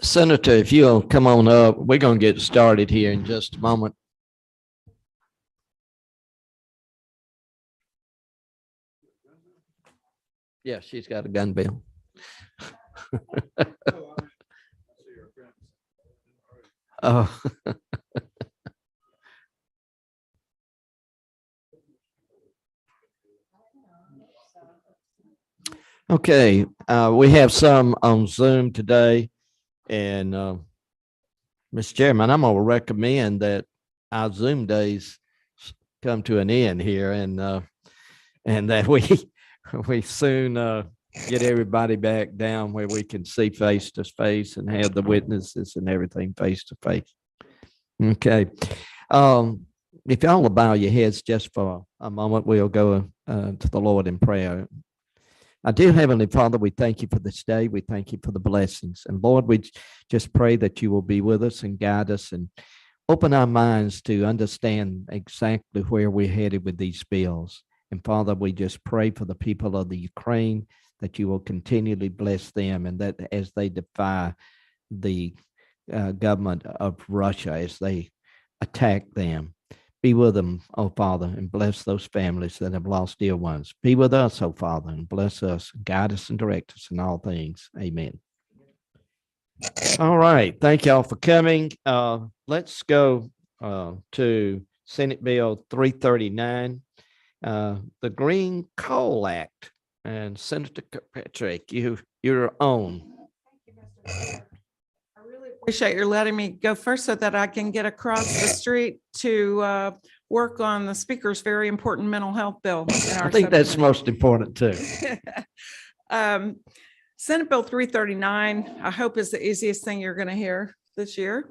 Senator, if you'll come on up, we're going to get started here in just a moment. Yeah, she's got a gun bill. Oh. Okay, we have some on Zoom today, and Mr. Chairman, I'm going to recommend that our Zoom days come to an end here, and that we soon get everybody back down where we can see face to face and have the witnesses and everything face to face. Okay. If y'all will bow your heads just for a moment, we'll go to the Lord in prayer. Our dear Heavenly Father, we thank you for this day. We thank you for the blessings. And Lord, we just pray that you will be with us and guide us and open our minds to understand exactly where we're headed with these bills. And Father, we just pray for the people of the Ukraine, that you will continually bless them, and that as they defy the government of Russia, as they attack them, be with them, oh Father, and bless those families that have lost dear ones. Be with us, oh Father, and bless us, guide us and direct us in all things. Amen. All right. Thank y'all for coming. Let's go to Senate Bill 339, the Green Coal Act. And Senator Kirkpatrick, you're on. Appreciate your letting me go first so that I can get across the street to work on the speaker's very important mental health bill. I think that's most important too. Senate Bill 339, I hope, is the easiest thing you're going to hear this year.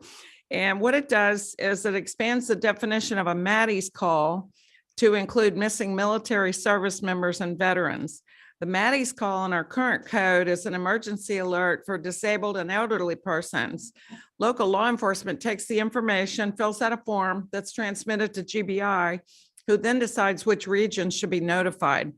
And what it does is it expands the definition of a Maddie's call to include missing military service members and veterans. The Maddie's call in our current code is an emergency alert for disabled and elderly persons. Local law enforcement takes the information, fills out a form that's transmitted to GBI, who then decides which regions should be notified.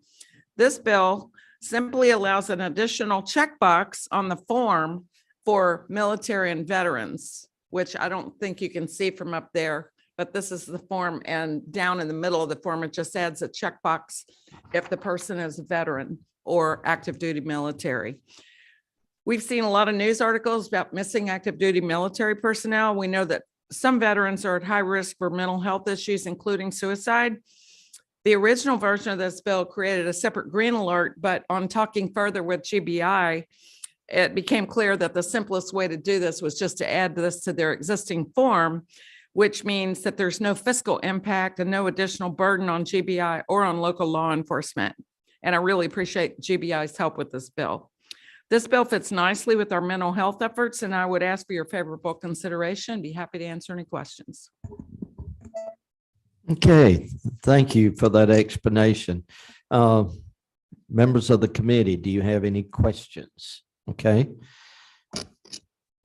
This bill simply allows an additional checkbox on the form for military and veterans, which I don't think you can see from up there, but this is the form, and down in the middle of the form, it just adds a checkbox if the person is a veteran or active duty military. We've seen a lot of news articles about missing active duty military personnel. We know that some veterans are at high risk for mental health issues, including suicide. The original version of this bill created a separate green alert, but on talking further with GBI, it became clear that the simplest way to do this was just to add this to their existing form, which means that there's no fiscal impact and no additional burden on GBI or on local law enforcement. And I really appreciate GBI's help with this bill. This bill fits nicely with our mental health efforts, and I would ask for your favorable consideration. Be happy to answer any questions. Okay, thank you for that explanation. Members of the committee, do you have any questions? Okay.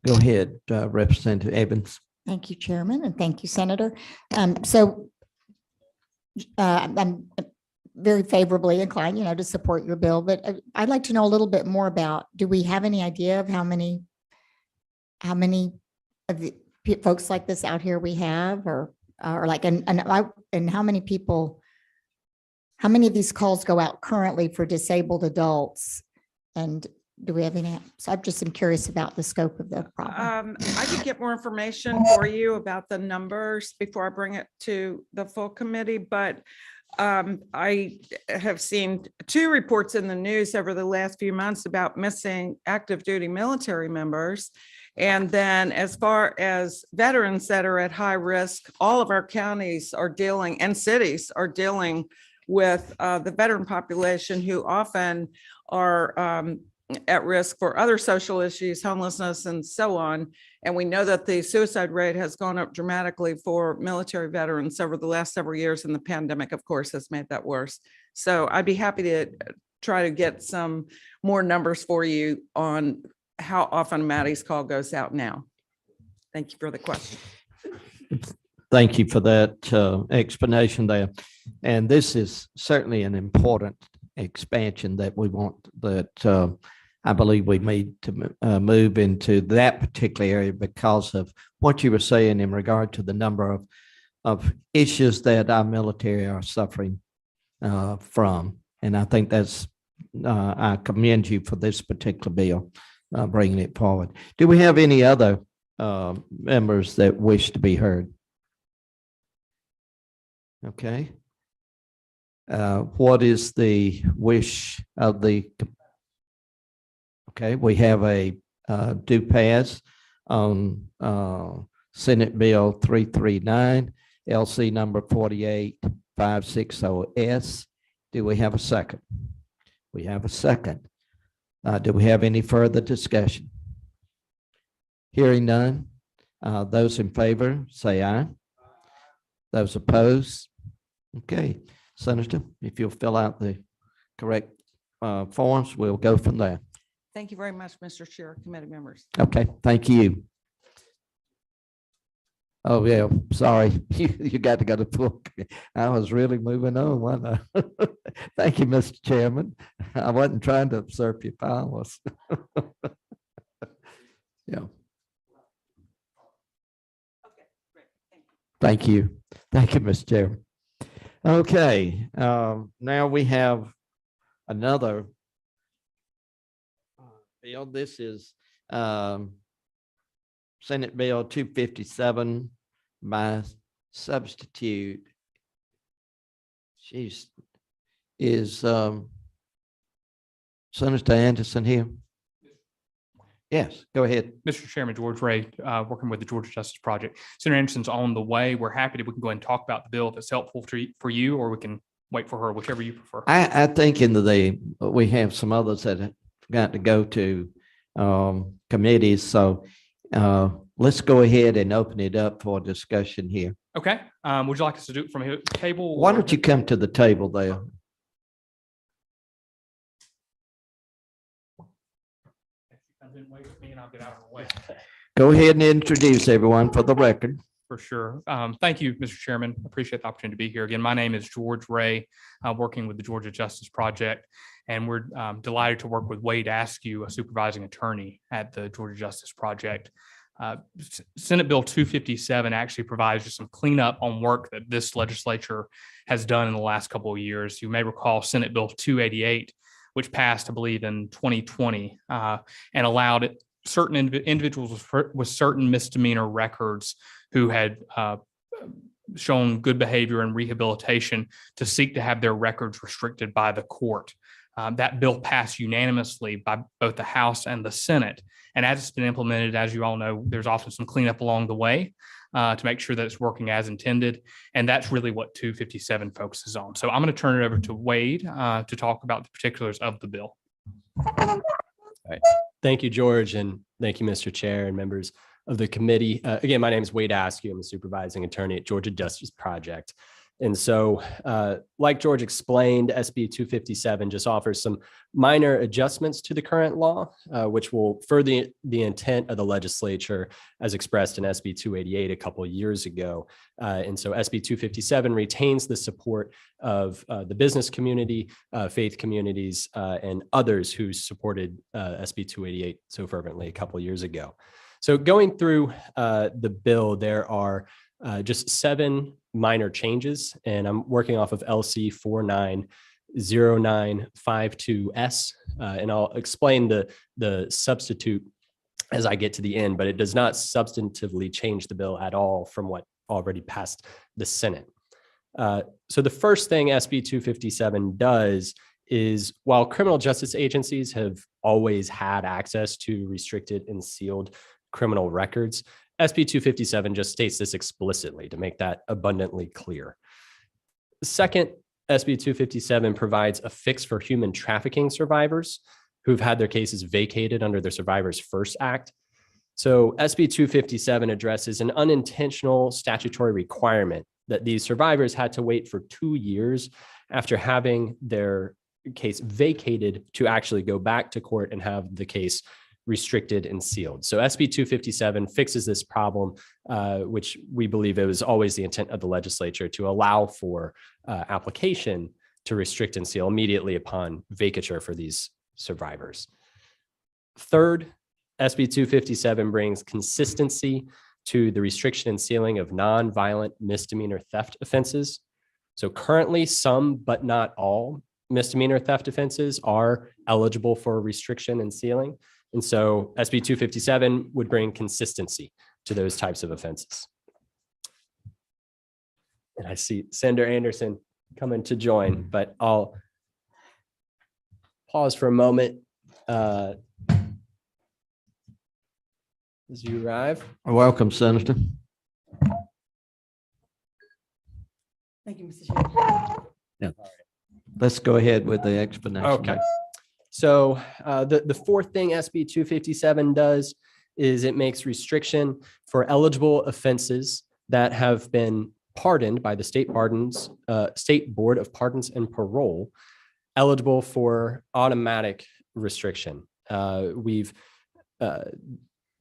Go ahead, Representative Evans. Thank you, Chairman, and thank you, Senator. I'm very favorably inclined, to support your bill, but I'd like to know a little bit more about, do we have any idea of how many of the folks like this out here we have, or like, and how many people, how many of these calls go out currently for disabled adults? And do we have any? So I'm just curious about the scope of the problem. I could get more information for you about the numbers before I bring it to the full committee, but I have seen 2 reports in the news over the last few months about missing active duty military members. And then as far as veterans that are at high risk, all of our counties are dealing, and cities are dealing with the veteran population, who often are at risk for other social issues, homelessness, and so on. And we know that the suicide rate has gone up dramatically for military veterans over the last several years, and the pandemic, of course, has made that worse. So I'd be happy to try to get some more numbers for you on how often Maddie's call goes out now. Thank you for the question. Thank you for that explanation there. And this is certainly an important expansion that we want, that I believe we need to move into that particular area because of what you were saying in regard to the number of issues that our military are suffering from. And I think that's, I commend you for this particular bill, bringing it forward. Do we have any other members that wish to be heard? Okay. What is the wish of the? Okay, we have a do pass on Senate Bill 339, LC number 48560S. Do we have a second? We have a second. Do we have any further discussion? Hearing none. Those in favor, say aye. Those opposed? Okay, Senator, if you'll fill out the correct forms, we'll go from there. Thank you very much, Mr. Chair, committee members. Okay, thank you. Oh, yeah, sorry, you got to go to full. I was really moving on, wasn't I? Thank you, Mr. Chairman. I wasn't trying to usurp your powers. Yeah. Okay, great. Thank you. Thank you. Thank you, Mr. Chairman. Okay, now we have another bill. This is Senate Bill 257 by substitute. She's is Senator Anderson here? Yes, go ahead. Mr. Chairman, George Ray, working with the Georgia Justice Project. Senator Anderson's on the way. We're happy that we can go ahead and talk about the bill if it's helpful for you, or we can wait for her, whichever you prefer. I think in we have some others that have got to go to committees. So let's go ahead and open it up for discussion here. Okay. Would you like us to do it from a table? Why don't you come to the table there? Wait with me and I'll get out of the way. Go ahead and introduce everyone for the record. For sure. Thank you, Mr. Chairman. Appreciate the opportunity to be here. Again, my name is George Ray, working with the Georgia Justice Project, and we're delighted to work with Wade Askew, a supervising attorney at the Georgia Justice Project. Senate Bill 257 actually provides just some cleanup on work that this legislature has done in the last couple of years. You may recall Senate Bill 288, which passed, I believe, in 2020, and allowed certain individuals with certain misdemeanor records who had shown good behavior and rehabilitation to seek to have their records restricted by the court. That bill passed unanimously by both the House and the Senate. And as it's been implemented, as you all know, there's often some cleanup along the way to make sure that it's working as intended. And that's really what 257 focuses on. So I'm going to turn it over to Wade to talk about the particulars of the bill. All right. Thank you, George, and thank you, Mr. Chair and members of the committee. Again, my name is Wade Askew. I'm a supervising attorney at Georgia Justice Project. And so, like George explained, SB 257 just offers some minor adjustments to the current law, which will further the intent of the legislature as expressed in SB 288 a couple of years ago. And so SB 257 retains the support of the business community, faith communities, and others who supported SB 288 so fervently a couple of years ago. So going through the bill, there are just 7 minor changes, and I'm working off of LC 490952S, and I'll explain the substitute as I get to the end, but it does not substantively change the bill at all from what already passed the Senate. So the first thing SB 257 does is, while criminal justice agencies have always had access to restricted and sealed criminal records, SB 257 just states this explicitly to make that abundantly clear. Second, SB 257 provides a fix for human trafficking survivors who've had their cases vacated under the Survivors First Act. So SB 257 addresses an unintentional statutory requirement that these survivors had to wait for 2 years after having their case vacated to actually go back to court and have the case restricted and sealed. So SB 257 fixes this problem, which we believe it was always the intent of the legislature to allow for application to restrict and seal immediately upon vacatur for these survivors. Third, SB 257 brings consistency to the restriction and sealing of non-violent misdemeanor theft offenses. So currently, some but not all misdemeanor theft offenses are eligible for restriction and sealing. And so SB 257 would bring consistency to those types of offenses. And I see Senator Anderson coming to join, but I'll pause for a moment as you arrive. Welcome, Senator. Thank you, Mr. Chair. Let's go ahead with the explanation. Okay. So the fourth thing SB 257 does is it makes restriction for eligible offenses that have been pardoned by the State Board of Pardons and Parole eligible for automatic restriction.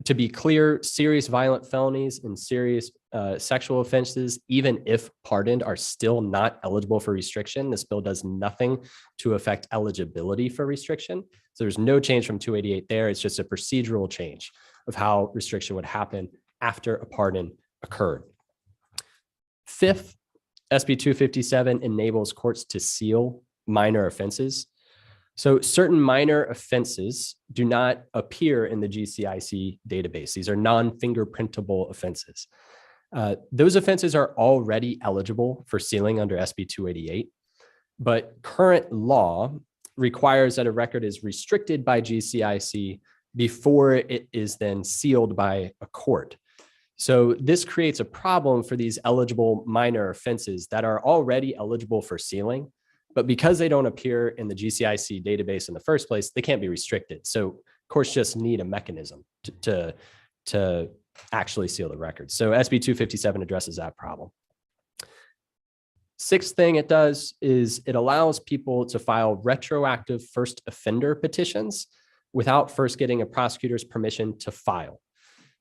To be clear, serious violent felonies and serious sexual offenses, even if pardoned, are still not eligible for restriction. This bill does nothing to affect eligibility for restriction. So there's no change from 288 there. It's just a procedural change of how restriction would happen after a pardon occurred. Fifth, SB 257 enables courts to seal minor offenses. So certain minor offenses do not appear in the GCIC database. These are non-fingerprintable offenses. Those offenses are already eligible for sealing under SB 288, but current law requires that a record is restricted by GCIC before it is then sealed by a court. So this creates a problem for these eligible minor offenses that are already eligible for sealing, but because they don't appear in the GCIC database in the first place, they can't be restricted. So courts just need a mechanism to actually seal the record. So SB 257 addresses that problem. Sixth thing it does is it allows people to file retroactive first offender petitions without first getting a prosecutor's permission to file.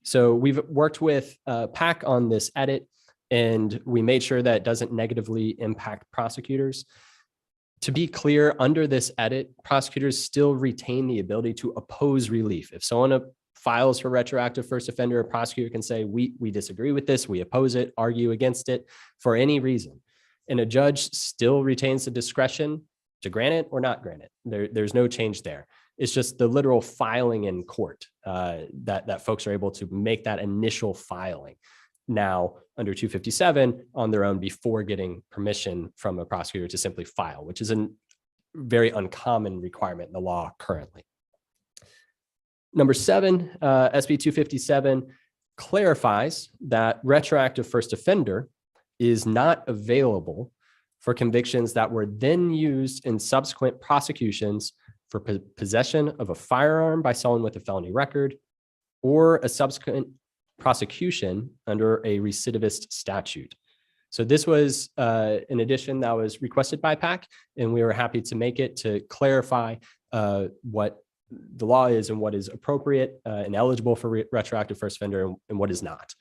So we've worked with PAC on this edit, and we made sure that it doesn't negatively impact prosecutors. To be clear, under this edit, prosecutors still retain the ability to oppose relief. If someone files for retroactive first offender, a prosecutor can say, we disagree with this, we oppose it, argue against it for any reason. And a judge still retains the discretion to grant it or not grant it. There's no change there. It's just the literal filing in court that folks are able to make that initial filing now under 257 on their own before getting permission from a prosecutor to simply file, which is a very uncommon requirement in the law currently. Number 7, SB 257 clarifies that retroactive first offender is not available for convictions that were then used in subsequent prosecutions for possession of a firearm by someone with a felony record or a subsequent prosecution under a recidivist statute. So this was an addition that was requested by PAC, and we were happy to make it to clarify what the law is and what is appropriate and eligible for retroactive first offender and what is not.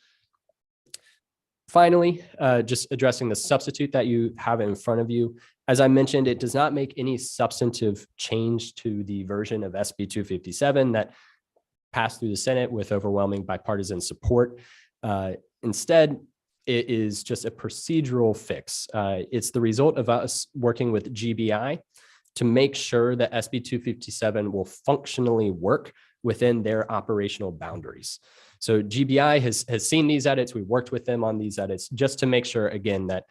Finally, just addressing the substitute that you have in front of you. As I mentioned, it does not make any substantive change to the version of SB 257 that passed through the Senate with overwhelming bipartisan support. Instead, it is just a procedural fix. It's the result of us working with GBI to make sure that SB 257 will functionally work within their operational boundaries. So GBI has seen these edits. We worked with them on these edits just to make sure, again, that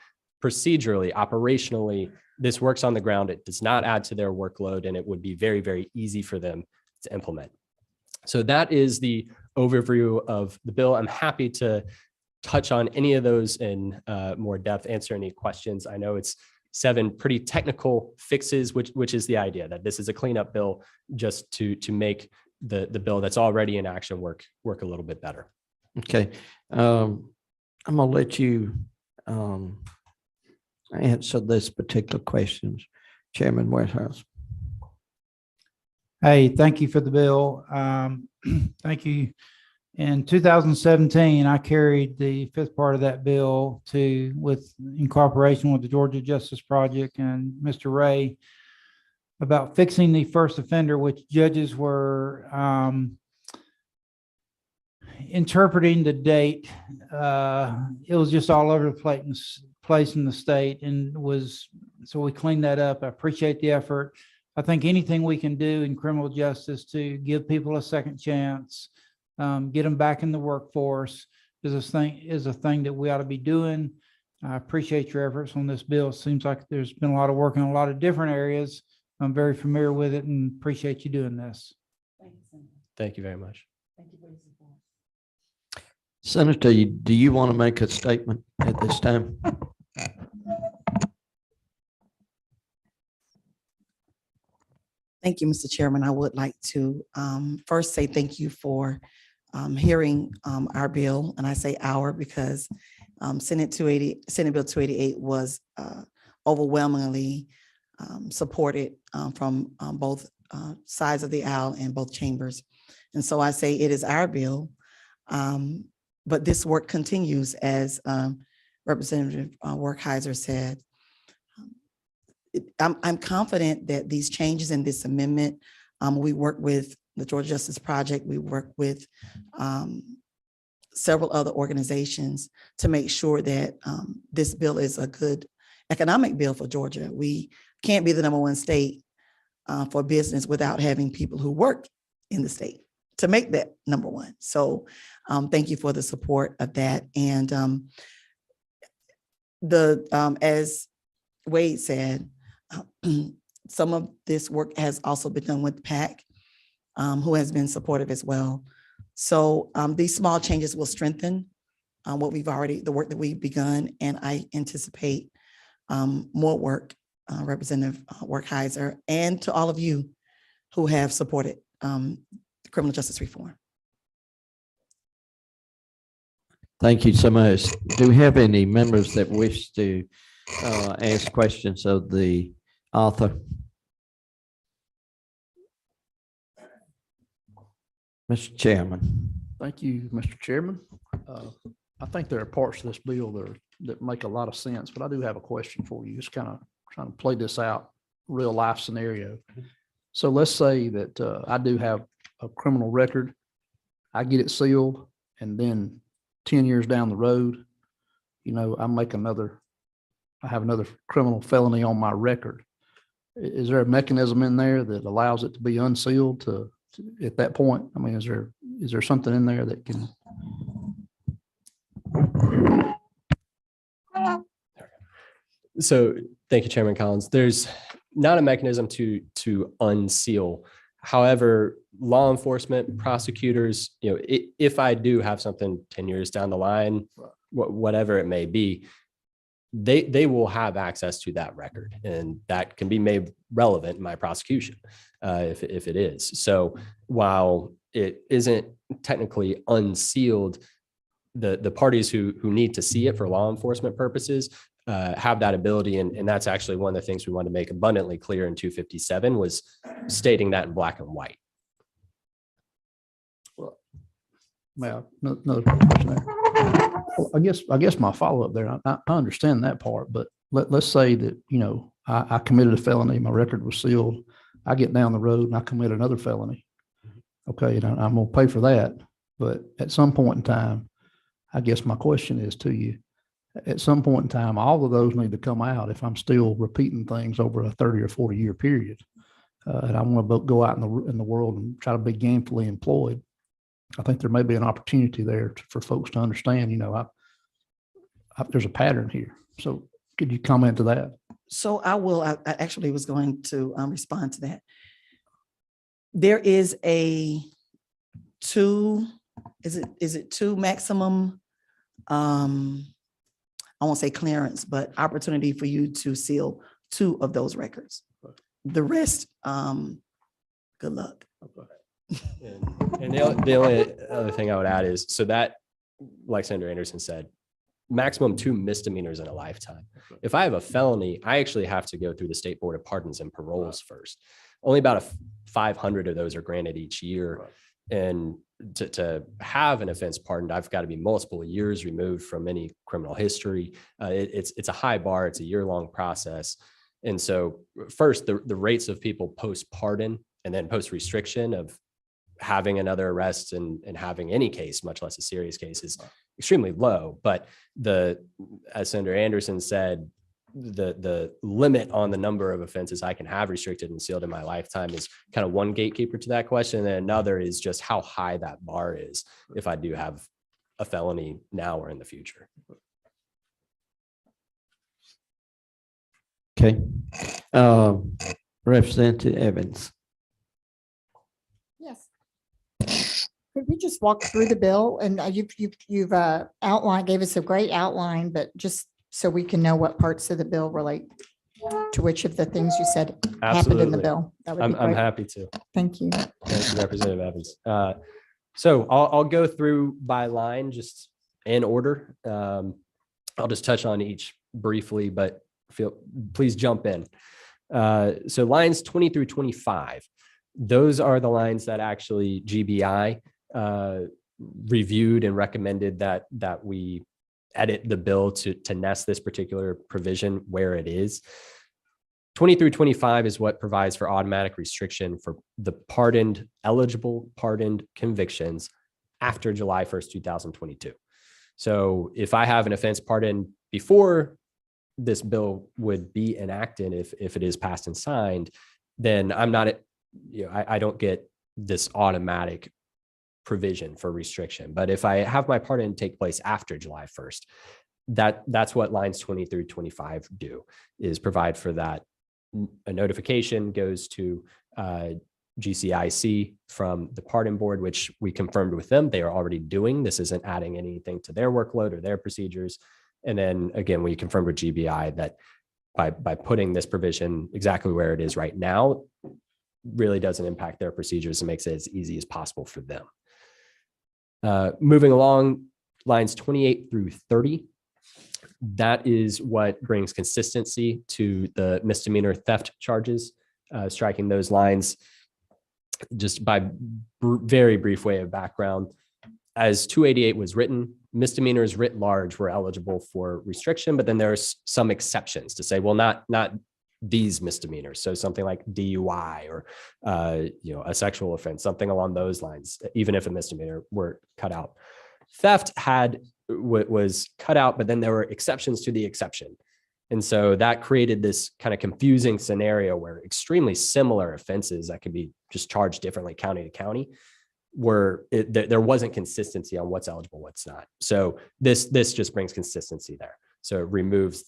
procedurally, operationally, this works on the ground. It does not add to their workload, and it would be very, very easy for them to implement. So that is the overview of the bill. I'm happy to touch on any of those in more depth, answer any questions. I know it's 7 pretty technical fixes, which is the idea that this is a cleanup bill just to make the bill that's already in action work a little bit better. Okay. I'm gonna let you answer this particular questions. Chairman Whitehouse. Hey, thank you for the bill. Thank you. In 2017, I carried the fifth part of that bill in cooperation with the Georgia Justice Project and Mr. Ray about fixing the first offender, which judges were interpreting the date. It was just all over the place in the state so we cleaned that up. I appreciate the effort. I think anything we can do in criminal justice to give people a second chance, get them back in the workforce is a thing that we ought to be doing. I appreciate your efforts on this bill. It seems like there's been a lot of work in a lot of different areas. I'm very familiar with it and appreciate you doing this. Thank you very much. Thank you for your support. Senator, do you want to make a statement at this time? Thank you, Mr. Chairman. I would like to first say thank you for hearing our bill, and I say our because Senate Bill 288 was overwhelmingly supported from both sides of the aisle and both chambers. And so I say it is our bill, but this work continues, as Representative Werkheiser said. I'm confident that these changes in this amendment, we work with the Georgia Justice Project, we work with several other organizations to make sure that this bill is a good economic bill for Georgia. We can't be the #1 state for business without having people who work in the state to make that #1. So thank you for the support of that. And as Wade said, some of this work has also been done with PAC, who has been supportive as well. So these small changes will strengthen the work that we've begun, and I anticipate more work, Representative Werkheiser, and to all of you who have supported criminal justice reform. Thank you so much. Do we have any members that wish to ask questions of the author? Mr. Chairman. Thank you, Mr. Chairman. I think there are parts of this bill that make a lot of sense, but I do have a question for you. Just kind of trying to play this out, real life scenario. So let's say that I do have a criminal record. I get it sealed, and then 10 years down the road, I have another criminal felony on my record. Is there a mechanism in there that allows it to be unsealed at that point? I mean, is there something in there that can? So thank you, Chairman Collins. There's not a mechanism to unseal. However, law enforcement, prosecutors, if I do have something 10 years down the line, whatever it may be, they will have access to that record, and that can be made relevant in my prosecution if it is. So while it isn't technically unsealed, the parties who need to see it for law enforcement purposes have that ability. And that's actually one of the things we want to make abundantly clear in 257 was stating that in black and white. Well, another question there. Well, I guess my follow-up there, I understand that part, but let's say that, I committed a felony, my record was sealed. I get down the road and I commit another felony. Okay, and I'm going to pay for that. But at some point in time, I guess my question is to you, at some point in time, all of those need to come out if I'm still repeating things over a 30 or 40 year period. And I want to go out in the world and try to be gainfully employed. I think there may be an opportunity there for folks to understand, there's a pattern here. So could you comment to that? So I will. I actually was going to respond to that. There is a two maximum, I won't say clearance, but opportunity for you to seal 2 of those records. The rest, good luck. And the only other thing I would add is, so that, like Senator Anderson said, maximum 2 misdemeanors in a lifetime. If I have a felony, I actually have to go through the State Board of Pardons and Paroles first. Only about a 500 of those are granted each year. And to have an offense pardoned, I've got to be multiple years removed from any criminal history. It's a high bar. It's a year-long process. And so first, the rates of people post-pardon and then post-restriction of having another arrest and having any case, much less a serious case, is extremely low. But as Senator Anderson said, the limit on the number of offenses I can have restricted and sealed in my lifetime is kind of one gatekeeper to that question. And then another is just how high that bar is if I do have a felony now or in the future. Okay. Representative Evans. Yes. Could we just walk through the bill and you've outlined, gave us a great outline, but just so we can know what parts of the bill relate to which of the things you said happened in the Absolutely. bill. That would be I'm great. happy to. Thank you. Thank you, Representative Evans. So I'll go through by line, just in order. I'll just touch on each briefly, but please jump in. So lines 20 through 25, those are the lines that actually GBI reviewed and recommended that we edit the bill to nest this particular provision where it is. 20 through 25 is what provides for automatic restriction for the eligible pardoned convictions after July 1st, 2022. So if I have an offense pardoned before this bill would be enacted, if it is passed and signed, then I'm not, I don't get this automatic provision for restriction. But if I have my pardon take place after July 1st, that's what lines 20 through 25 do, is provide for that. A notification goes to GCIC from the pardon board, which we confirmed with them they are already doing. This isn't adding anything to their workload or their procedures. And then again, we confirmed with GBI that by putting this provision exactly where it is right now, really doesn't impact their procedures and makes it as easy as possible for them. Moving along, lines 28 through 30, that is what brings consistency to the misdemeanor theft charges. Striking those lines, just by very brief way of background, as 288 was written, misdemeanors writ large were eligible for restriction, but then there's some exceptions to say, well, not these misdemeanors. So something like DUI or a sexual offense, something along those lines, even if a misdemeanor were cut out. Theft was cut out, but then there were exceptions to the exception. And so that created this kind of confusing scenario where extremely similar offenses that could be just charged differently county to county there wasn't consistency on what's eligible, what's not. So this just brings consistency there. So it removes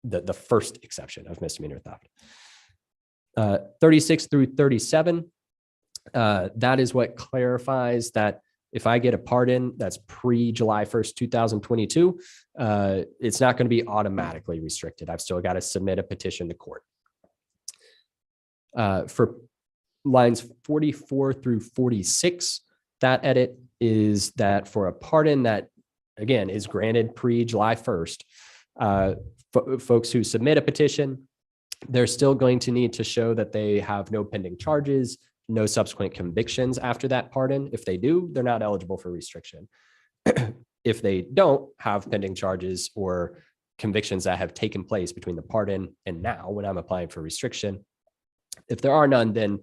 the first exception of misdemeanor theft. 36 through 37, that is what clarifies that if I get a pardon that's pre-July 1st, 2022, it's not going to be automatically restricted. I've still got to submit a petition to court. For lines 44 through 46, that edit is that for a pardon that, again, is granted pre-July 1st, folks who submit a petition, they're still going to need to show that they have no pending charges, no subsequent convictions after that pardon. If they do, they're not eligible for restriction. If they don't have pending charges or convictions that have taken place between the pardon and now when I'm applying for restriction, if there are none, then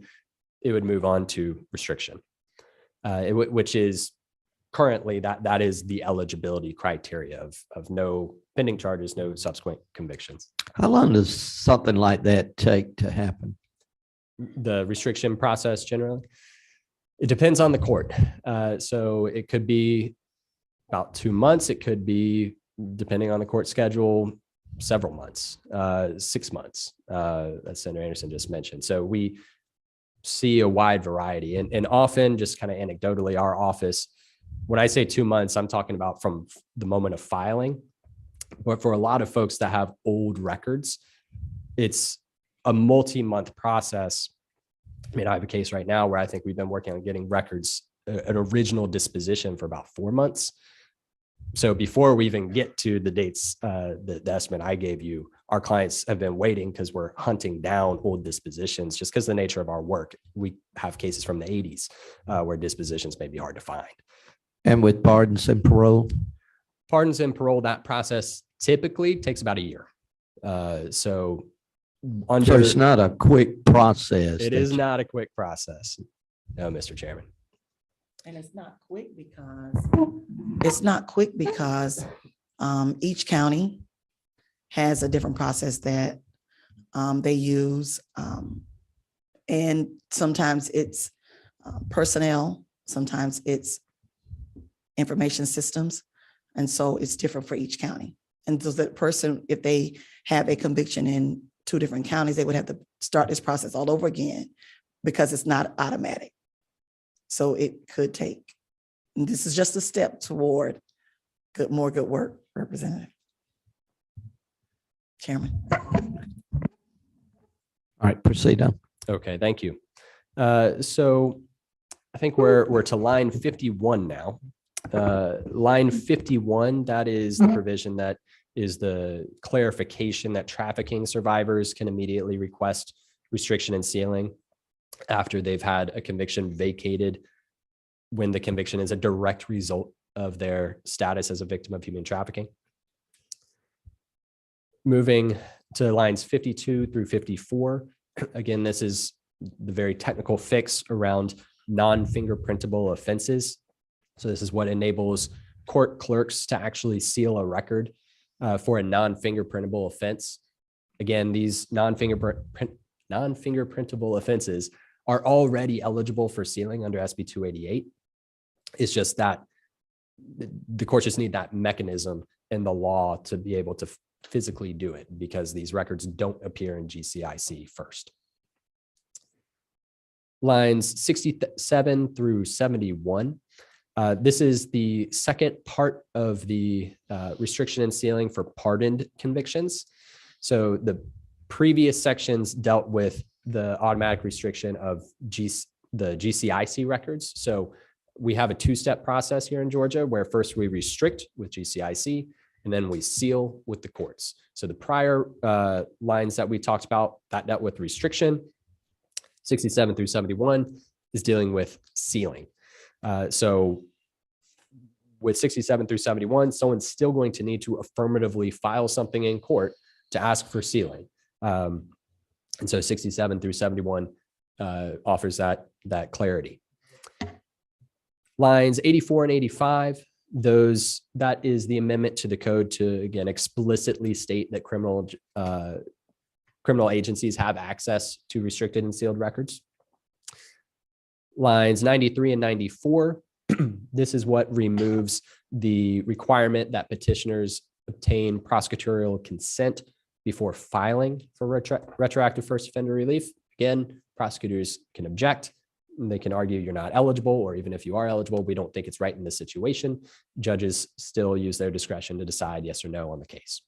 it would move on to restriction, which is currently that is the eligibility criteria of no pending charges, no subsequent convictions. How long does something like that take to happen? The restriction process generally, it depends on the court. So it could be about 2 months. It could be, depending on the court schedule, several months, 6 months, as Senator Anderson just mentioned. So we see a wide variety, and often, just kind of anecdotally, our office, when I say 2 months, I'm talking about from the moment of filing. But for a lot of folks that have old records, it's a multi-month process. I mean, I have a case right now where I think we've been working on getting records, an original disposition, for about 4 months. So before we even get to the dates, the estimate I gave you, our clients have been waiting because we're hunting down old dispositions just because of the nature of our work. We have cases from the 80s where dispositions may be hard to find. And with pardons and parole? Pardons and parole, that process typically takes about a year. So It's not a quick process. It is not a quick process. No, Mr. Chairman. And it's not quick because each county has a different process that they use. And sometimes it's personnel, sometimes it's information systems. And so it's different for each county. And so that person, if they have a conviction in 2 different counties, they would have to start this process all over again because it's not automatic. So it could take, and this is just a step toward more good work, Representative. Chairman. All right, proceed on. Okay, thank you. So I think we're to line 51 now. Line 51, that is the provision that is the clarification that trafficking survivors can immediately request restriction and sealing after they've had a conviction vacated when the conviction is a direct result of their status as a victim of human trafficking. Moving to lines 52 through 54. Again, this is the very technical fix around non-fingerprintable offenses. So this is what enables court clerks to actually seal a record for a non-fingerprintable offense. Again, these non-fingerprintable offenses are already eligible for sealing under SB 288. It's just that the courts just need that mechanism in the law to be able to physically do it because these records don't appear in GCIC first. Lines 67 through 71. This is the second part of the restriction and sealing for pardoned convictions. So the previous sections dealt with the automatic restriction of the GCIC records. So we have a 2-step process here in Georgia where first we restrict with GCIC and then we seal with the courts. So the prior lines that we talked about that dealt with restriction, 67 through 71 is dealing with sealing. So with 67 through 71, someone's still going to need to affirmatively file something in court to ask for sealing. And so 67 through 71 offers that clarity. Lines 84 and 85, that is the amendment to the code to, again, explicitly state that criminal agencies have access to restricted and sealed records. Lines 93 and 94, this is what removes the requirement that petitioners obtain prosecutorial consent before filing for retroactive first offender relief. Again, prosecutors can object. They can argue you're not eligible, or even if you are eligible, we don't think it's right in this situation. Judges still use their discretion to decide yes or no on the case.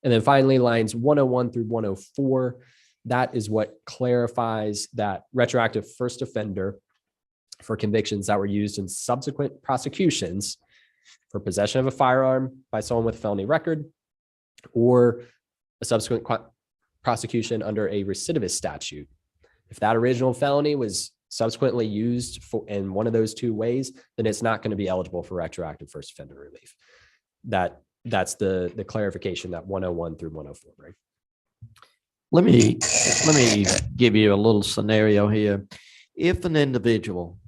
And then finally, lines 101 through 104, that is what clarifies that retroactive first offender for convictions that were used in subsequent prosecutions for possession of a firearm by someone with a felony record or a subsequent prosecution under a recidivist statute. If that original felony was subsequently used in one of those 2 ways, then it's not going to be eligible for retroactive first offender relief. That's the clarification that 101 through 104 bring. Let me give you a little scenario here. If an individual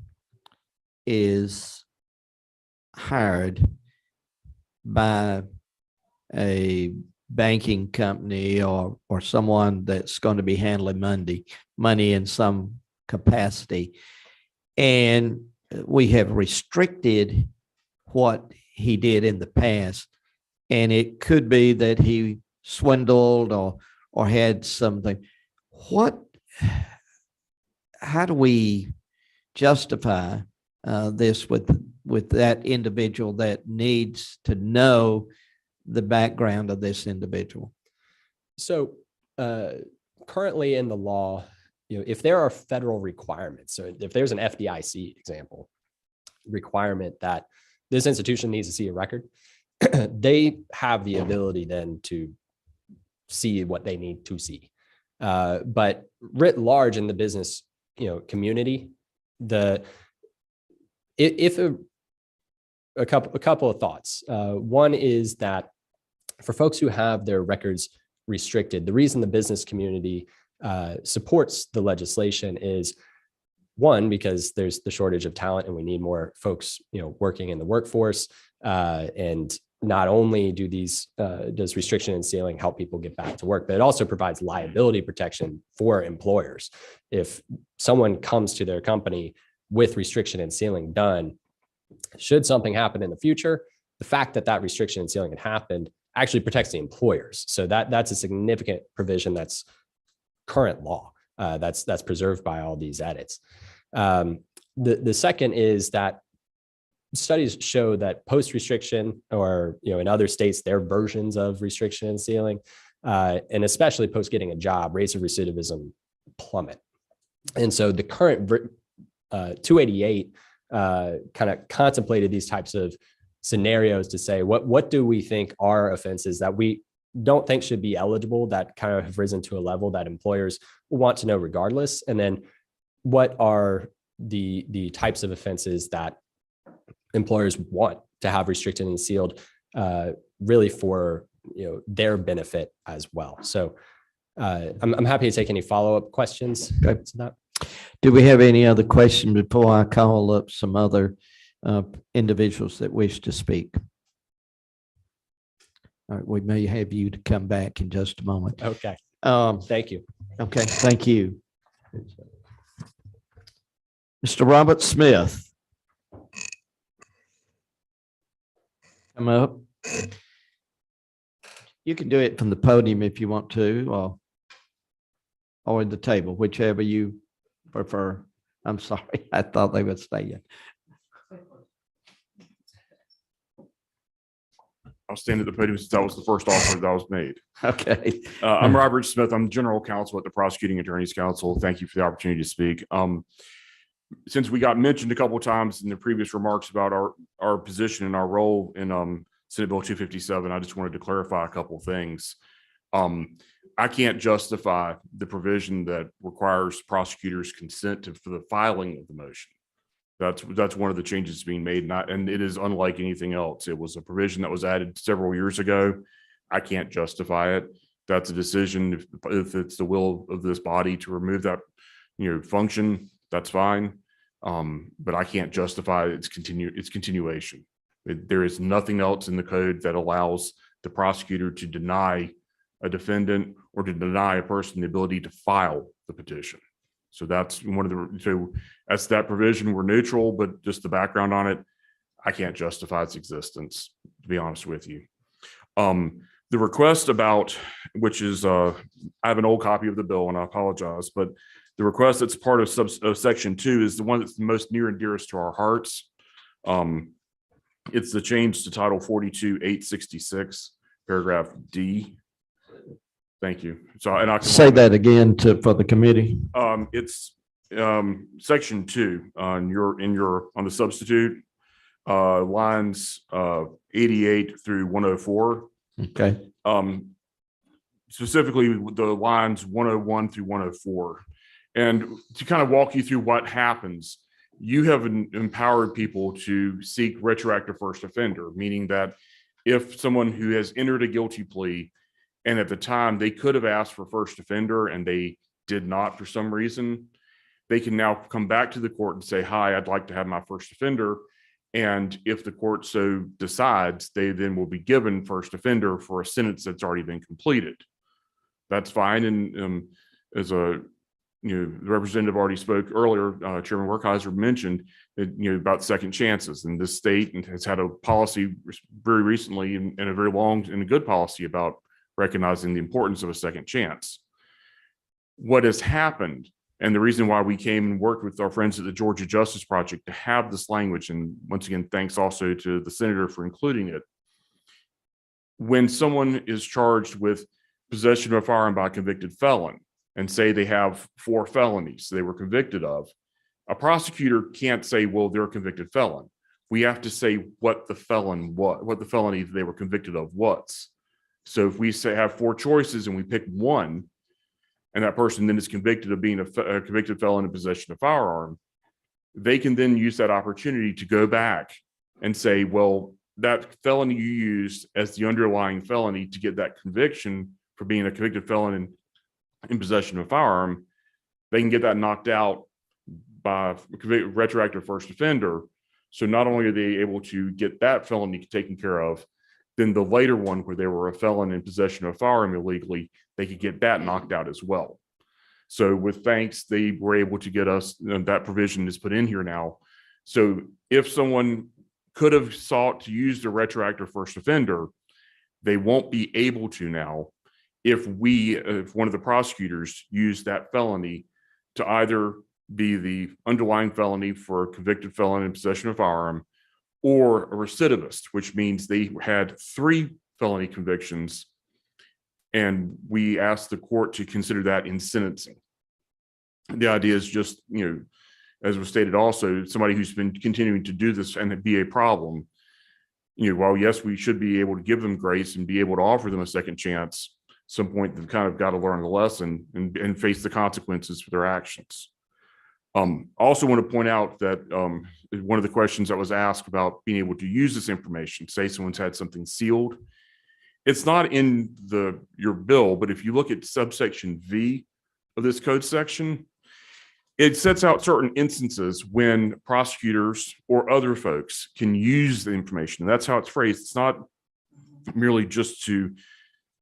is hired by a banking company or someone that's going to be handling money in some capacity, and we have restricted what he did in the past, and it could be that he swindled or had something. How do we justify this with that individual that needs to know the background of this individual? So currently in the law, if there are federal requirements, so if there's an FDIC example requirement that this institution needs to see a record, they have the ability then to see what they need to see. But writ large in the business, community, a couple of thoughts. One is that for folks who have their records restricted, the reason the business community supports the legislation is, one, because there's the shortage of talent and we need more folks, working in the workforce. And not only does restriction and sealing help people get back to work, but it also provides liability protection for employers. If someone comes to their company with restriction and sealing done, should something happen in the future, the fact that restriction and sealing had happened actually protects the employers. So that's a significant provision that's current law. That's preserved by all these edits. The second is that studies show that post-restriction, or in other states, their versions of restriction and sealing, and especially post getting a job, rates of recidivism plummet. And so the current 288 kind of contemplated these types of scenarios to say, what do we think are offenses that we don't think should be eligible, that kind of have risen to a level that employers want to know regardless, and then what are the types of offenses that employers want to have restricted and sealed, really for their benefit as well. So I'm happy to take any follow-up questions. Okay. To that. Do we have any other questions before I call up some other individuals that wish to speak? All right, we may have you to come back in just a moment. Okay. Thank you. Okay, thank you. Mr. Robert Smith. Come up. You can do it from the podium if you want to, or at the table, whichever you prefer. I'm sorry, I thought they would stay in. I'll stand at the podium since that was the first offer that was made. Okay. I'm Robert Smith. I'm general counsel at the Prosecuting Attorneys Council. Thank you for the opportunity to speak. Since we got mentioned a couple of times in the previous remarks about our position and our role in Senate Bill 257, I just wanted to clarify a couple of things. I can't justify the provision that requires prosecutors' consent for the filing of the motion. That's one of the changes being made, and it is unlike anything else. It was a provision that was added several years ago. I can't justify it. That's a decision. If it's the will of this body to remove that, function, that's fine. But I can't justify its continuation. There is nothing else in the code that allows the prosecutor to deny a defendant or to deny a person the ability to file the petition. So that's that's that provision. We're neutral, but just the background on it, I can't justify its existence, to be honest with you. The request about, which is, I have an old copy of the bill and I apologize, but the request that's part of section 2 is the one that's the most near and dearest to our hearts. It's the change to Title 42-866, paragraph D. Thank you. So, and I can Say that again for the committee. It's section 2 on the substitute, lines 88 through 104. Okay. Specifically the lines 101 through 104. And to kind of walk you through what happens, you have empowered people to seek retroactive first offender, meaning that if someone who has entered a guilty plea and at the time they could have asked for first offender and they did not for some reason, they can now come back to the court and say, hi, I'd like to have my first offender. And if the court so decides, they then will be given first offender for a sentence that's already been completed. That's fine. And the representative already spoke earlier, Chairman Werkheiser mentioned that, about second chances, and this state has had a policy very recently and a very long and a good policy about recognizing the importance of a second chance. What has happened, and the reason why we came and worked with our friends at the Georgia Justice Project to have this language, and once again, thanks also to the senator for including it. When someone is charged with possession of a firearm by a convicted felon, and say they have 4 felonies they were convicted of, a prosecutor can't say, well, they're a convicted felon. We have to say what the felony they were convicted of was. So if we say have 4 choices and we pick one, and that person then is convicted of being a convicted felon in possession of firearm, they can then use that opportunity to go back and say, well, that felony you used as the underlying felony to get that conviction for being a convicted felon in possession of a firearm, they can get that knocked out by retroactive first offender. So not only are they able to get that felony taken care of, then the later one where they were a felon in possession of a firearm illegally, they could get that knocked out as well. So with thanks, they were able to get us, that provision is put in here now. So if someone could have sought to use the retroactive first offender, they won't be able to now if one of the prosecutors used that felony to either be the underlying felony for a convicted felon in possession of a firearm or a recidivist, which means they had 3 felony convictions, and we asked the court to consider that in sentencing. The idea is just, as was stated also, somebody who's been continuing to do this and be a problem, while yes, we should be able to give them grace and be able to offer them a second chance, some point they've kind of got to learn the lesson and face the consequences for their actions. Also want to point out that one of the questions that was asked about being able to use this information, say someone's had something sealed, it's not in your bill, but if you look at subsection V of this code section, it sets out certain instances when prosecutors or other folks can use the information. That's how it's phrased. It's not merely just to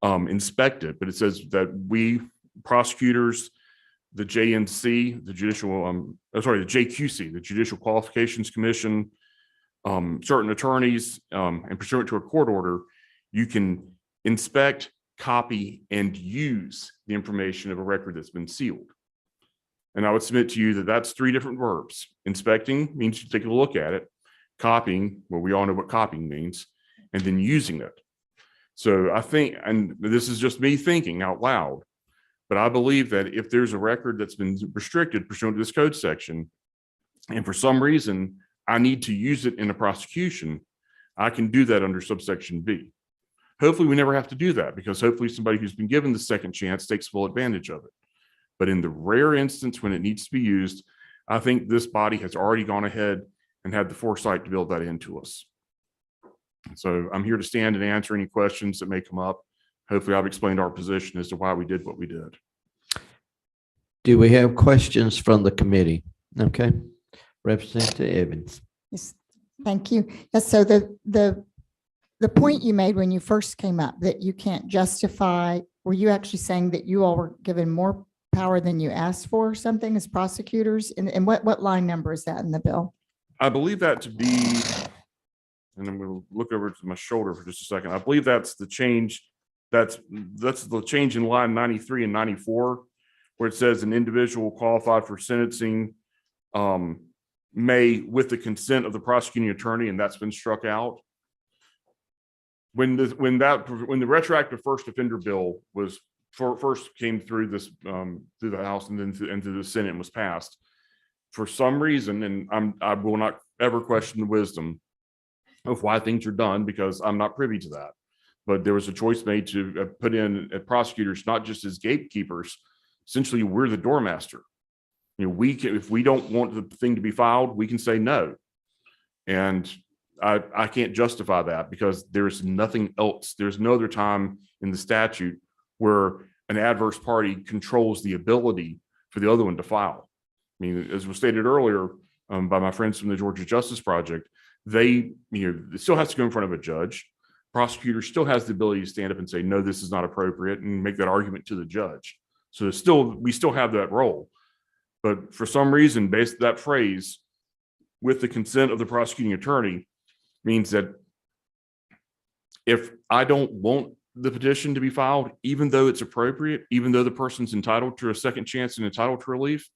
inspect it, but it says that we prosecutors, the JNC, the JQC, the Judicial Qualifications Commission, certain attorneys, and pursuant to a court order, you can inspect, copy, and use the information of a record that's been sealed. And I would submit to you that that's 3 different verbs. Inspecting means you take a look at it. Copying, well, we all know what copying means, and then using it. So I think, and this is just me thinking out loud, but I believe that if there's a record that's been restricted pursuant to this code section, and for some reason I need to use it in a prosecution, I can do that under subsection B. Hopefully we never have to do that, because hopefully somebody who's been given the second chance takes full advantage of it. But in the rare instance when it needs to be used, I think this body has already gone ahead and had the foresight to build that into us. So I'm here to stand and answer any questions that may come up. Hopefully I've explained our position as to why we did what we did. Do we have questions from the committee? Okay. Representative Evans. Yes, thank you. Yes, so the point you made when you first came up that you can't justify, were you actually saying that you all were given more power than you asked for or something as prosecutors? And what line number is that in the bill? I believe that to be, and I'm going to look over to my shoulder for just a second. I believe that's the change. That's the change in line 93 and 94, where it says an individual qualified for sentencing may, with the consent of the prosecuting attorney, and that's been struck out. When the retroactive first offender bill was first came through this through the House and then into the Senate and was passed, for some reason, and I will not ever question the wisdom of why things are done, because I'm not privy to that. But there was a choice made to put in prosecutors not just as gatekeepers. Essentially, we're the doormaster. We can, if we don't want the thing to be filed, we can say no. And I can't justify that, because there's nothing else. There's no other time in the statute where an adverse party controls the ability for the other one to file. I mean, as was stated earlier by my friends from the Georgia Justice Project, it still has to go in front of a judge. Prosecutor still has the ability to stand up and say, no, this is not appropriate, and make that argument to the judge. So we still have that role. But for some reason, based on that phrase, with the consent of the prosecuting attorney, means that if I don't want the petition to be filed, even though it's appropriate, even though the person's entitled to a second chance and entitled to relief,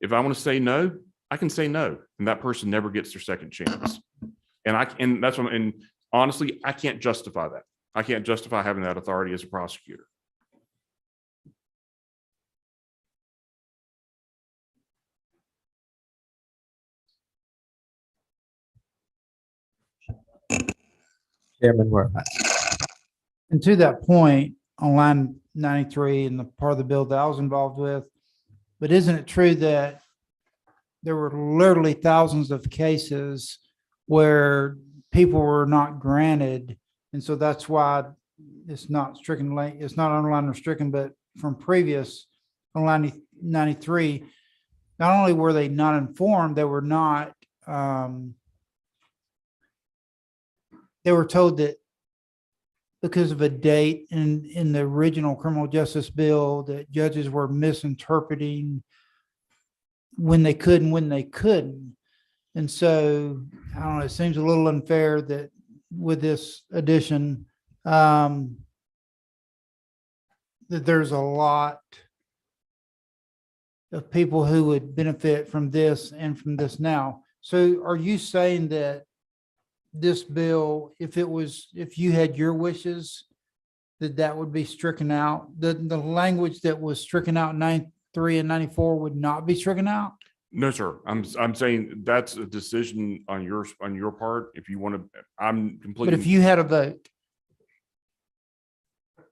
if I want to say no, I can say no, and that person never gets their second chance. And that's what, and honestly, I can't justify that. I can't justify having that authority as a prosecutor. Chairman Workman. And to that point, on line 93 and the part of the bill that I was involved with, but isn't it true that there were literally thousands of cases where people were not granted? And so that's why it's not stricken, it's not underlined or stricken, but from previous on line 93, not only were they not informed, they were not, they were told that because of a date in the original criminal justice bill, that judges were misinterpreting when they could and when they couldn't. And so, I don't know, it seems a little unfair that with this addition, that there's a lot of people who would benefit from this and from this now. So are you saying that this bill, if you had your wishes, that would be stricken out? The language that was stricken out in 93 and 94 would not be stricken out? No, sir. I'm saying that's a decision on your part. If you want to, I'm completely. But if you had a vote,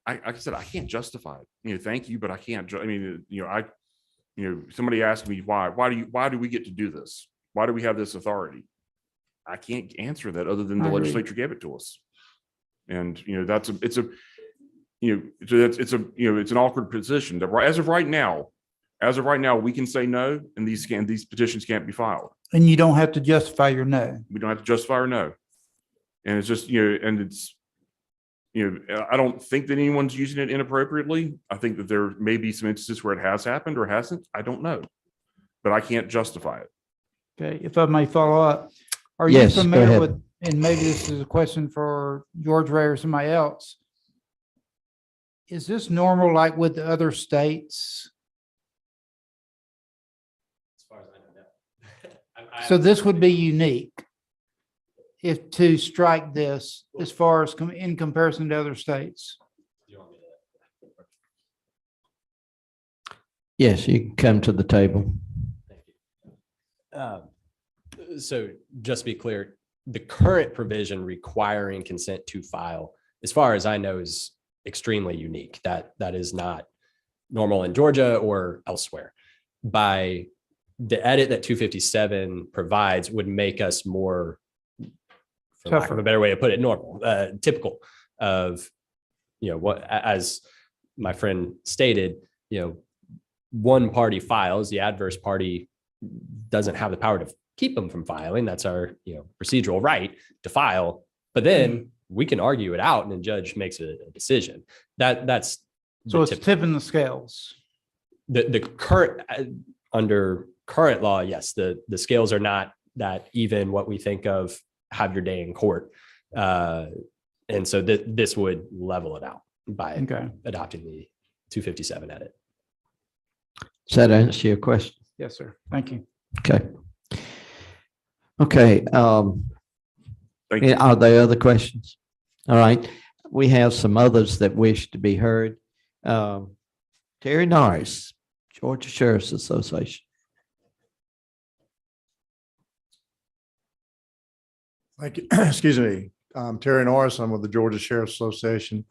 like I said, I can't justify it. Thank you, but I can't. Somebody asked me why do we get to do this? Why do we have this authority? I can't answer that other than the I agree. legislature gave it to us. And, it's an awkward position that as of right now, we can say no, and these petitions can't be filed. and you don't have to justify your no. We don't have to justify or no. And it's just, I don't think that anyone's using it inappropriately. I think that there may be some instances where it has happened or hasn't. I don't know, but I can't justify it. Okay, if I may follow up. Are you Yes, go familiar ahead. with, and maybe this is a question for George Ray or somebody else. Is this normal like with the other states? As far as I know. So this would be unique if to strike this as far as in comparison to other states. Yes, you can come to the table. Thank you. So just to be clear, the current provision requiring consent to file, as far as I know, is extremely unique. That is not normal in Georgia or elsewhere. By the edit that 257 provides would make us more, for lack of a better way to put it, normal, typical of, what, as my friend stated, one party files, the adverse party doesn't have the power to keep them from filing. That's our, procedural right to file, but then we can argue it out and the judge makes a decision. That's So it's tipping the scales. the current, under current law. Yes, the scales are not that even what we think of have your day in court. And so this would level it out by adopting the 257 edit. Does that answer your question? Yes, sir. Thank you. Okay. Okay. Thank you. Are there other questions? All right. We have some others that wish to be heard. Terry Norris, Georgia Sheriff's Association. Thank you. Excuse me. I'm Terry Norris. I'm with the Georgia Sheriff's Association.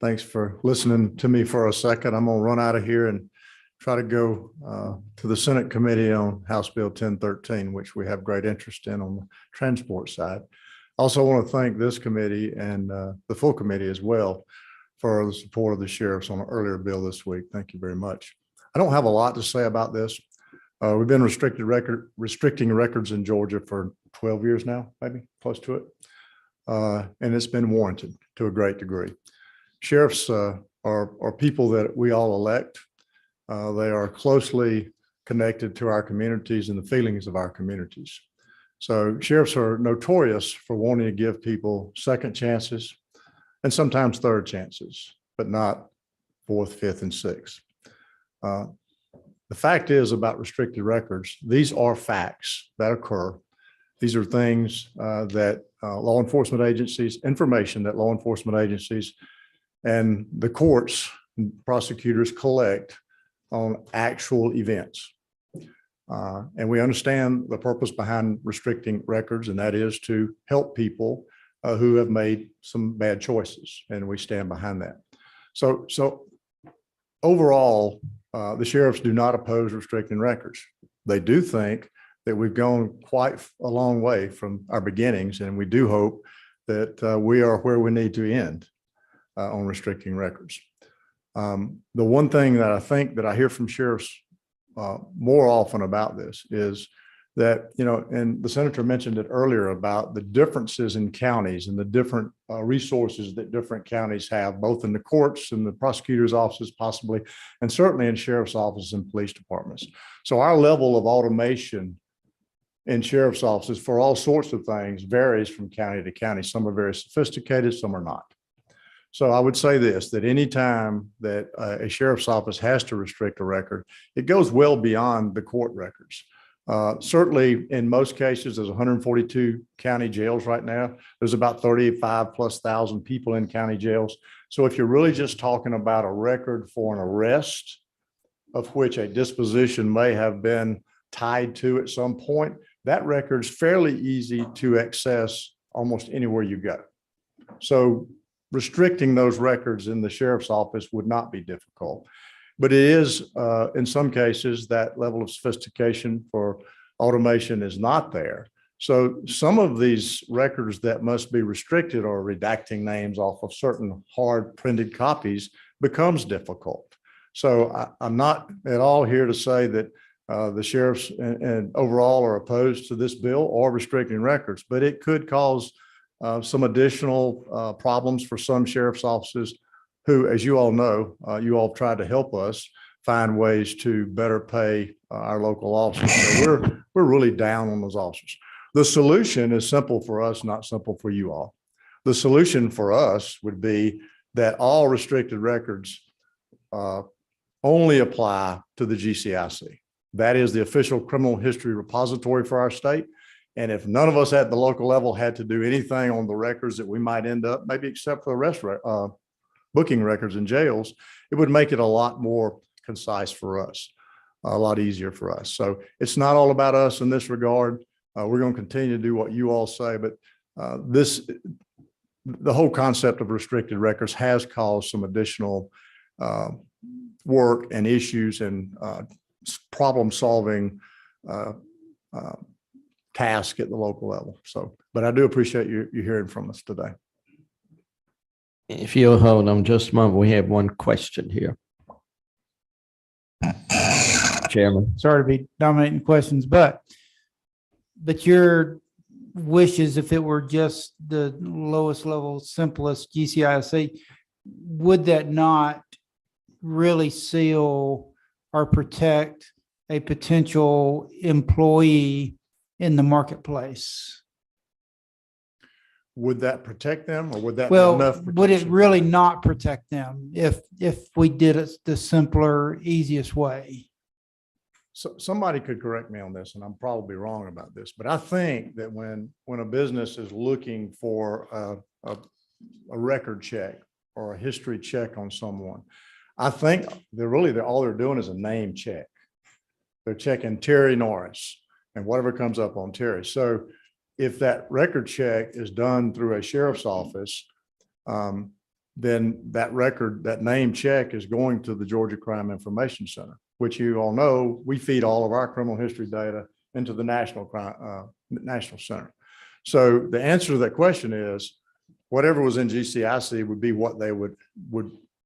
Thanks for listening to me for a second. I'm going to run out of here and try to go to the Senate Committee on House Bill 1013, which we have great interest in on the transport side. Also want to thank this committee and the full committee as well for the support of the sheriffs on an earlier bill this week. Thank you very much. I don't have a lot to say about this. We've been restricting records in Georgia for 12 years now, maybe close to it. And it's been warranted to a great degree. Sheriffs are people that we all elect. They are closely connected to our communities and the feelings of our communities. So sheriffs are notorious for wanting to give people second chances and sometimes third chances, but not fourth, fifth, and sixth. The fact is about restricted records, these are facts that occur. These are things that law enforcement agencies, information that law enforcement agencies and the courts and prosecutors collect on actual events. And we understand the purpose behind restricting records, and that is to help people who have made some bad choices, and we stand behind that. So overall, the sheriffs do not oppose restricting records. They do think that we've gone quite a long way from our beginnings, and we do hope that we are where we need to end on restricting records. The one thing that I think that I hear from sheriffs more often about this is that, and the senator mentioned it earlier about the differences in counties and the different resources that different counties have, both in the courts and the prosecutor's offices possibly, and certainly in sheriff's offices and police departments. So our level of automation in sheriff's offices for all sorts of things varies from county to county. Some are very sophisticated, some are not. So I would say this, that anytime that a sheriff's office has to restrict a record, it goes well beyond the court records. Certainly in most cases, there's 142 county jails right now. There's about 35,000+ people in county jails. So if you're really just talking about a record for an arrest of which a disposition may have been tied to at some point, that record's fairly easy to access almost anywhere you go. So restricting those records in the sheriff's office would not be difficult. But it is, in some cases, that level of sophistication for automation is not there. So some of these records that must be restricted or redacting names off of certain hard printed copies becomes difficult. So I'm not at all here to say that the sheriffs and overall are opposed to this bill or restricting records, but it could cause some additional problems for some sheriff's offices who, as you all know, you all tried to help us find ways to better pay our local officers. So we're really down on those officers. The solution is simple for us, not simple for you all. The solution for us would be that all restricted records only apply to the GCIC. That is the official criminal history repository for our state. And if none of us at the local level had to do anything on the records that we might end up, maybe except for the booking records in jails, it would make it a lot more concise for us, a lot easier for us. So it's not all about us in this regard. We're going to continue to do what you all say, but the whole concept of restricted records has caused some additional work and issues and problem-solving task at the local level. So, but I do appreciate you hearing from us today. If you'll hold on just a moment, we have one question here. Chairman. Sorry to be dominating questions, but your wishes, if it were just the lowest level, simplest GCIC, would that not really seal or protect a potential employee in the marketplace? Would that protect them, or would that be enough? Would it protection? really not protect them if we did it the simpler, easiest way? So somebody could correct me on this, and I'm probably wrong about this, but I think that when a business is looking for a record check or a history check on someone, I think all they're doing is a name check. They're checking Terry Norris and whatever comes up on Terry. So if that record check is done through a sheriff's office, then that name check is going to the Georgia Crime Information Center, which you all know, we feed all of our criminal history data into the National Center. So the answer to that question is whatever was in GCIC would be what they would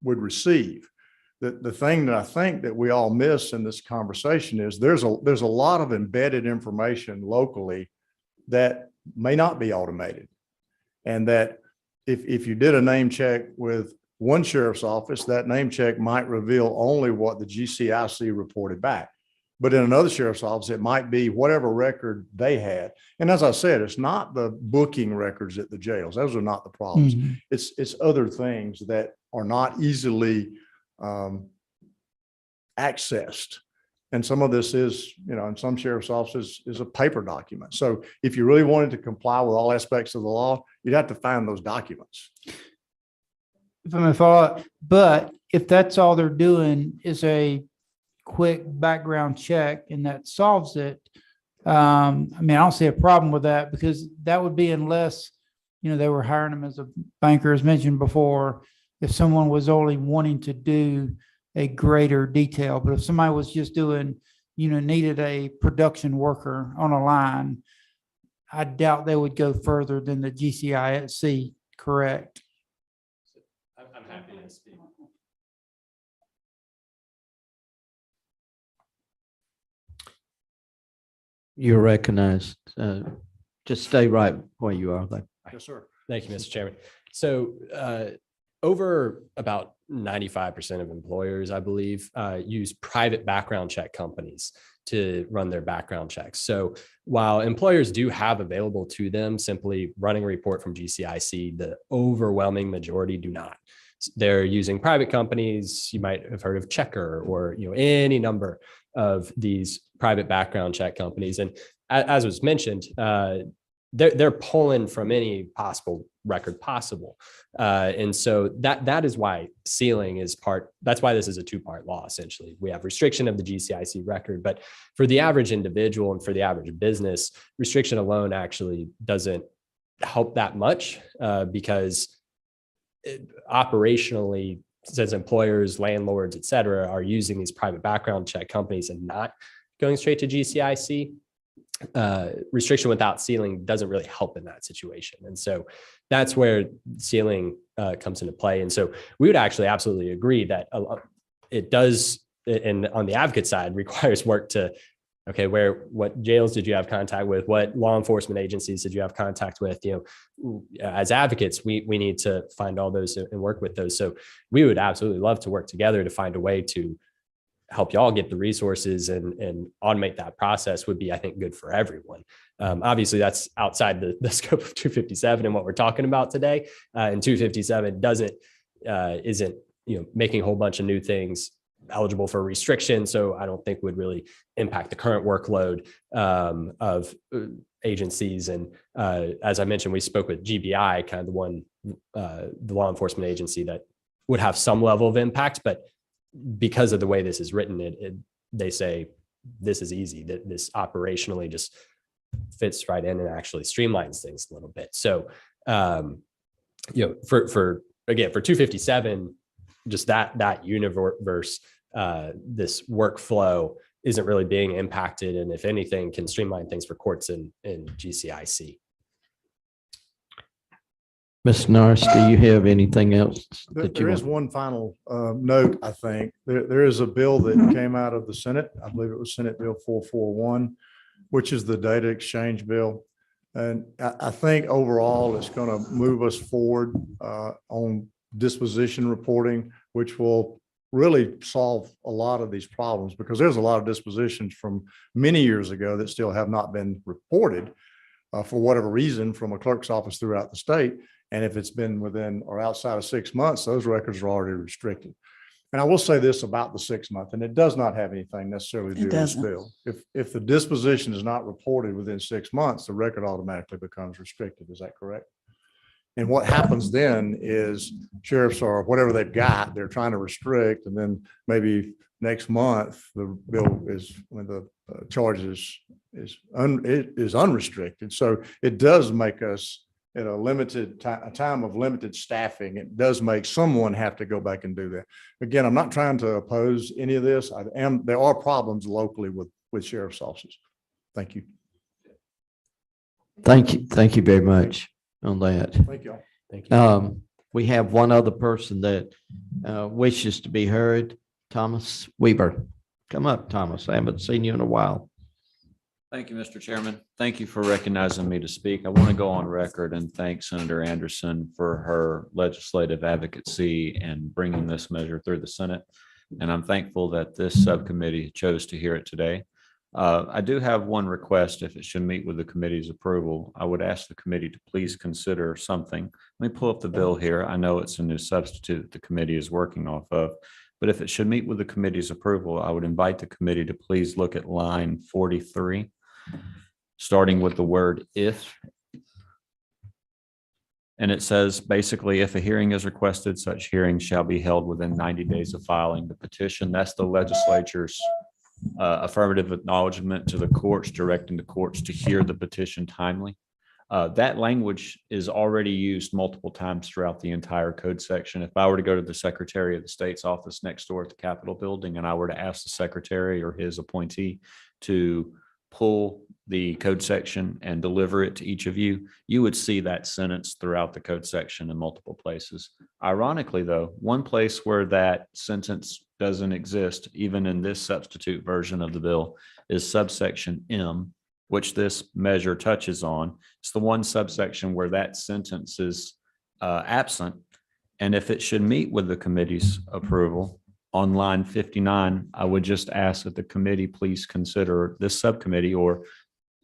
receive. The thing that I think that we all miss in this conversation is there's a lot of embedded information locally that may not be automated. And that if you did a name check with one sheriff's office, that name check might reveal only what the GCIC reported back. But in another sheriff's office, it might be whatever record they had. And as I said, it's not the booking records at the jails. Those are not the problems. Mhm. It's other things that are not easily accessed. And some of this is, in some sheriff's offices is a paper document. So if you really wanted to comply with all aspects of the law, you'd have to find those documents. If I may follow up, but if that's all they're doing is a quick background check and that solves it, I don't see a problem with that, because that would be unless they were hiring them as a banker, as mentioned before, if someone was only wanting to do a greater detail, but if somebody was just doing, needed a production worker on a line, I doubt they would go further than the GCISC, correct? I'm happy to speak. You're recognized. Just stay right where you are there. Yes, sir. Thank you, Mr. Chairman. So over about 95% of employers, I believe, use private background check companies to run their background checks. So while employers do have available to them simply running a report from GCIC, the overwhelming majority do not. They're using private companies. You might have heard of Checker or any number of these private background check companies. And as was mentioned, they're pulling from any possible record possible. And so that is why sealing is that's why this is a two-part law, essentially. We have restriction of the GCIC record, but for the average individual and for the average business, restriction alone actually doesn't help that much because operationally, since employers, landlords, et cetera, are using these private background check companies and not going straight to GCIC, restriction without sealing doesn't really help in that situation. And so that's where sealing comes into play. And so we would actually absolutely agree that it does, and on the advocate side, requires work to, okay, what jails did you have contact with? What law enforcement agencies did you have contact with? As advocates, we need to find all those and work with those. So we would absolutely love to work together to find a way to help y'all get the resources and automate that process would be, I think, good for everyone. Obviously, that's outside the scope of 257 and what we're talking about today. And 257 isn't making a whole bunch of new things eligible for restriction. So I don't think would really impact the current workload of agencies. And as I mentioned, we spoke with GBI, kind of the law enforcement agency that would have some level of impact, but because of the way this is written, they say this is easy, that this operationally just fits right in and actually streamlines things a little bit. So, for 257, just that universe, this workflow isn't really being impacted. And if anything, can streamline things for courts in GCIC. Ms. Norris, do you have anything else that you There is want? one final note, I think. There is a bill that came out of the Senate. I believe it was Senate Bill 441, which is the data exchange bill. And I think overall, it's going to move us forward on disposition reporting, which will really solve a lot of these problems because there's a lot of dispositions from many years ago that still have not been reported for whatever reason from a clerk's office throughout the state. And if it's been within or outside of 6 months, those records are already restricted. And I will say this about the 6 month, and it does not have anything necessarily to do with this bill. If the disposition is not reported within 6 months, the record automatically becomes restricted. Is that correct? And what happens then is sheriffs or whatever they've got, they're trying to restrict, and then maybe next month the bill is when the charge is unrestricted. So it does make us at a time of limited staffing. It does make someone have to go back and do that. Again, I'm not trying to oppose any of this. There are problems locally with sheriff's offices. Thank you. Thank you. Thank you very much on that. Thank you all. Thank you. We have one other person that wishes to be heard. Thomas Weaver. Come up, Thomas. I haven't seen you in a while. Thank you, Mr. Chairman. Thank you for recognizing me to speak. I want to go on record and thank Senator Anderson for her legislative advocacy and bringing this measure through the Senate. And I'm thankful that this subcommittee chose to hear it today. I do have one request. If it should meet with the committee's approval, I would ask the committee to please consider something. Let me pull up the bill here. I know it's a new substitute the committee is working off of, but if it should meet with the committee's approval, I would invite the committee to please look at line 43. Starting with the word if. And it says basically, if a hearing is requested, such hearing shall be held within 90 days of filing the petition. That's the legislature's affirmative acknowledgement to the courts, directing the courts to hear the petition timely. That language is already used multiple times throughout the entire code section. If I were to go to the Secretary of the State's office next door at the Capitol building and I were to ask the secretary or his appointee to pull the code section and deliver it to each of you, you would see that sentence throughout the code section in multiple places. Ironically, though, one place where that sentence doesn't exist, even in this substitute version of the bill, is subsection M, which this measure touches on. It's the one subsection where that sentence is absent. And if it should meet with the committee's approval on line 59, I would just ask that the committee please consider this subcommittee or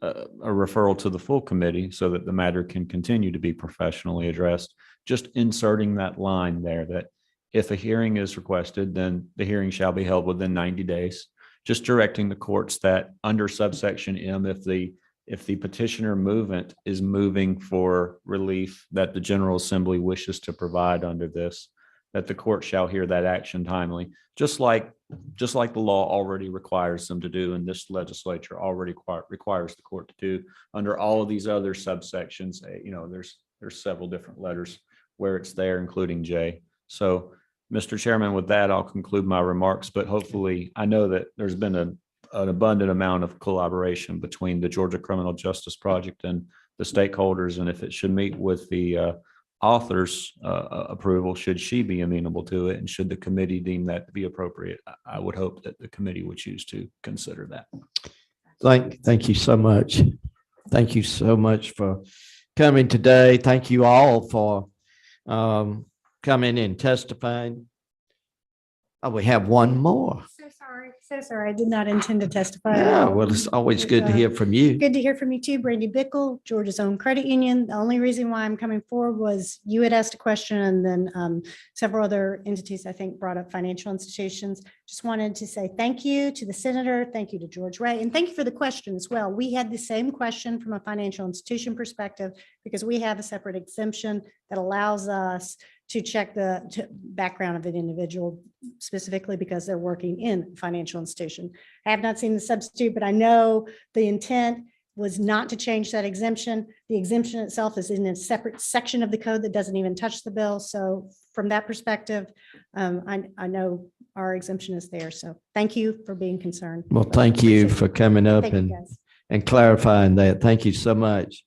a referral to the full committee so that the matter can continue to be professionally addressed. Just inserting that line there that if a hearing is requested, then the hearing shall be held within 90 days. Just directing the courts that under subsection M, if the petitioner movement is moving for relief that the General Assembly wishes to provide under this, that the court shall hear that action timely, just like the law already requires them to do, and this legislature already requires the court to do under all of these other subsections. There's several different letters where it's there, including J. So, Mr. Chairman, with that, I'll conclude my remarks, but hopefully I know that there's been an abundant amount of collaboration between the Georgia Criminal Justice Project and the stakeholders. And if it should meet with the author's approval, should she be amenable to it, and should the committee deem that to be appropriate, I would hope that the committee would choose to consider that. Thank you so much. Thank you so much for coming today. Thank you all for coming and testifying. Oh, we have one more. So sorry. I did not intend to testify. Yeah, well, it's always good to hear from you. Good to hear from you too, Brandy Bickle, Georgia's own credit union. The only reason why I'm coming forward was you had asked a question, and then several other entities, I think, brought up financial institutions. Just wanted to say thank you to the senator, thank you to George Ray, and thank you for the question as well. We had the same question from a financial institution perspective because we have a separate exemption that allows us to check the background of an individual specifically because they're working in a financial institution. I have not seen the substitute, but I know the intent was not to change that exemption. The exemption itself is in a separate section of the code that doesn't even touch the bill. So from that perspective, I know our exemption is there. So thank you for being concerned. Well, thank you for coming up Thank you, guys. and clarifying that. Thank you so much.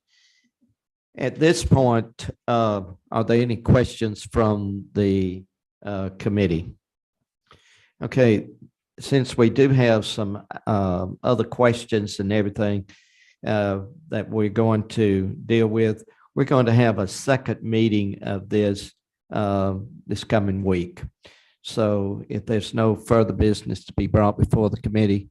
At this point, are there any questions from the committee? Okay, since we do have some other questions and everything that we're going to deal with, we're going to have a second meeting of this coming week. So if there's no further business to be brought before the committee,